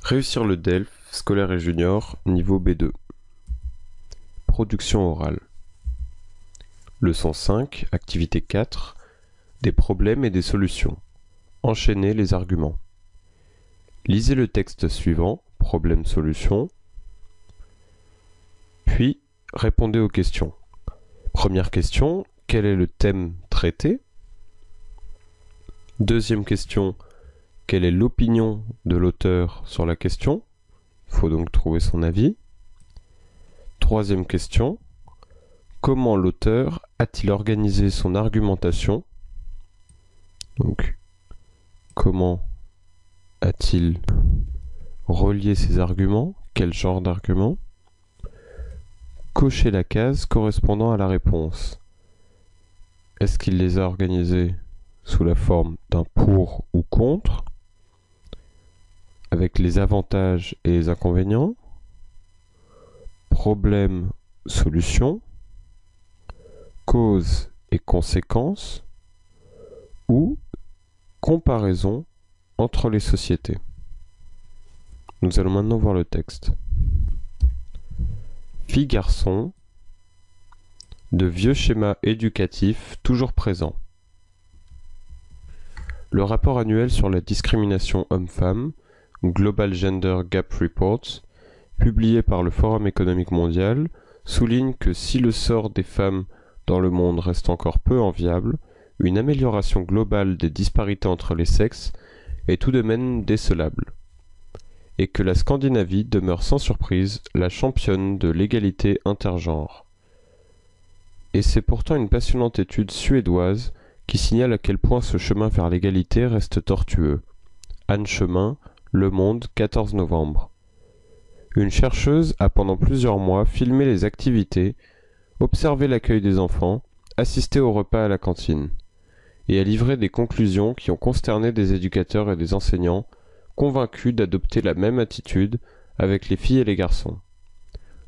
Réussir le DELF, scolaire et junior, niveau B2. Production orale. Leçon 5, activité 4, des problèmes et des solutions. Enchaînez les arguments. Lisez le texte suivant, problème-solution, puis répondez aux questions. Première question, quel est le thème traité? Deuxième question, quelle est l'opinion de l'auteur sur la question? Il faut donc trouver son avis. Troisième question, comment l'auteur a-t-il organisé son argumentation? Donc, comment a-t-il relié ses arguments? Quel genre d'arguments? Cochez la case correspondant à la réponse. Est-ce qu'il les a organisés sous la forme d'un pour ou contre, avec les avantages et les inconvénients, problème, solution, cause et conséquences, ou comparaison entre les sociétés. Nous allons maintenant voir le texte. Filles-garçons, de vieux schémas éducatifs toujours présents. Le rapport annuel sur la discrimination homme-femme, Global Gender Gap Report, publié par le Forum économique mondial, souligne que si le sort des femmes dans le monde reste encore peu enviable, une amélioration globale des disparités entre les sexes est tout de même décelable, et que la Scandinavie demeure sans surprise la championne de l'égalité intergenre. Et c'est pourtant une passionnante étude suédoise qui signale à quel point ce chemin vers l'égalité reste tortueux. Anne Chemin, Le Monde, 14 novembre. Une chercheuse a pendant plusieurs mois filmé les activités, observé l'accueil des enfants, assisté au repas à la cantine, et a livré des conclusions qui ont consterné des éducateurs et des enseignants, convaincus d'adopter la même attitude avec les filles et les garçons.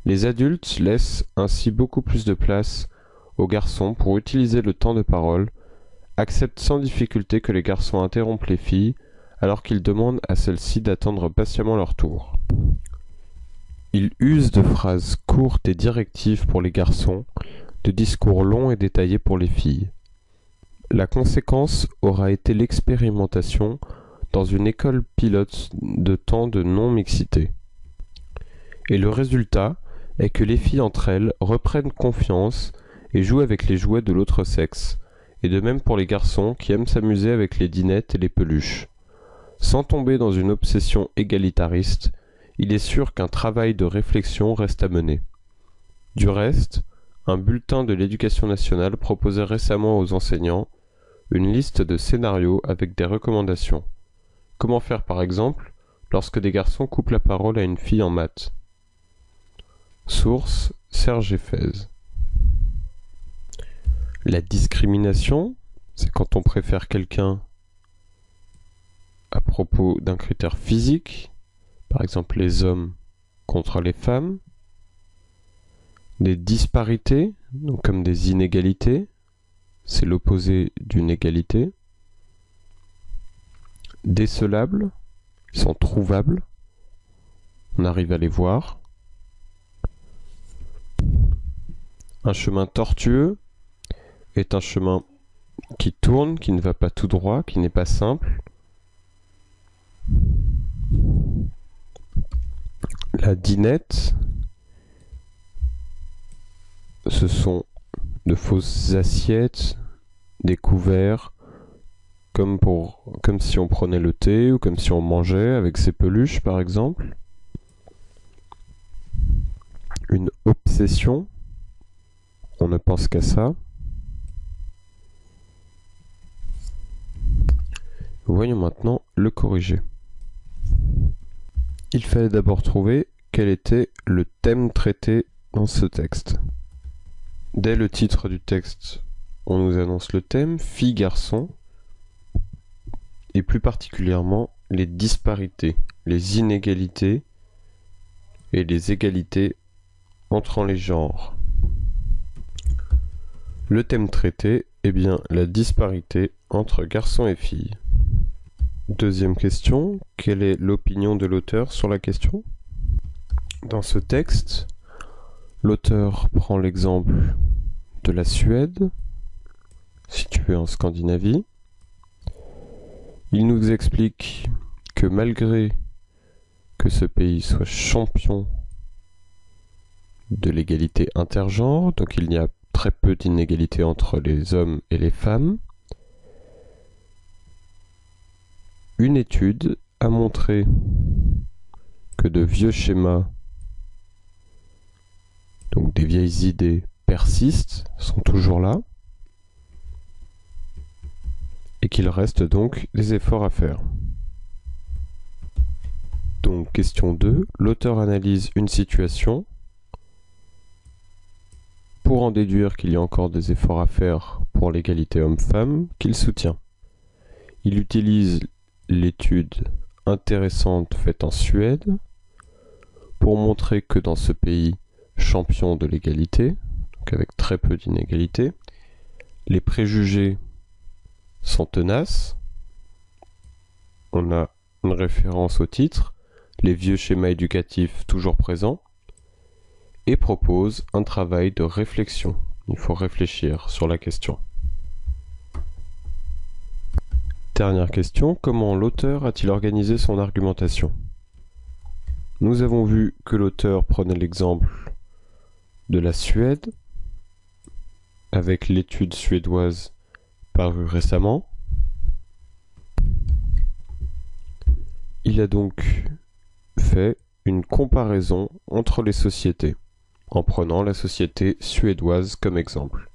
Les adultes laissent ainsi beaucoup plus de place aux garçons pour utiliser le temps de parole, acceptent sans difficulté que les garçons interrompent les filles, alors qu'ils demandent à celles-ci d'attendre patiemment leur tour. Ils usent de phrases courtes et directives pour les garçons, de discours longs et détaillés pour les filles. La conséquence aura été l'expérimentation dans une école pilote de temps de non-mixité. Et le résultat est que les filles entre elles reprennent confiance et jouent avec les jouets de l'autre sexe, et de même pour les garçons qui aiment s'amuser avec les dinettes et les peluches. Sans tomber dans une obsession égalitariste, il est sûr qu'un travail de réflexion reste à mener. Du reste, un bulletin de l'Éducation nationale proposait récemment aux enseignants une liste de scénarios avec des recommandations. Comment faire par exemple lorsque des garçons coupent la parole à une fille en maths? Source Serge Effez. La discrimination, c'est quand on préfère quelqu'un à propos d'un critère physique, par exemple les hommes contre les femmes, des disparités, donc comme des inégalités, c'est l'opposé d'une égalité, décelables, ils sont trouvables, on arrive à les voir, un chemin tortueux est un chemin qui tourne, qui ne va pas tout droit, qui n'est pas simple. La dinette, ce sont de fausses assiettes, des couverts, comme si on prenait le thé ou comme si on mangeait avec ses peluches par exemple. Une obsession, on ne pense qu'à ça. Voyons maintenant le corriger. Il fallait d'abord trouver quel était le thème traité dans ce texte. Dès le titre du texte, on nous annonce le thème, filles-garçons, et plus particulièrement les disparités, les inégalités et les égalités entre les genres. Le thème traité est bien la disparité entre garçons et filles. Deuxième question, quelle est l'opinion de l'auteur sur la question? Dans ce texte, l'auteur prend l'exemple de la Suède, située en Scandinavie. Il nous explique que malgré que ce pays soit champion de l'égalité intergenre, donc il y a très peu d'inégalité entre les hommes et les femmes, une étude a montré que de vieux schémas, donc des vieilles idées, persistent, sont toujours là, et qu'il reste donc des efforts à faire. Donc question 2, l'auteur analyse une situation pour en déduire qu'il y a encore des efforts à faire pour l'égalité homme-femme qu'il soutient. Il utilise l'étude intéressante faite en Suède pour montrer que dans ce pays champion de l'égalité, donc avec très peu d'inégalités, les préjugés sont tenaces. On a une référence au titre, les vieux schémas éducatifs toujours présents, et propose un travail de réflexion. Il faut réfléchir sur la question. Dernière question, comment l'auteur a-t-il organisé son argumentation? Nous avons vu que l'auteur prenait l'exemple de la Suède, avec l'étude suédoise parue récemment. Il a donc fait une comparaison entre les sociétés, en prenant la société suédoise comme exemple.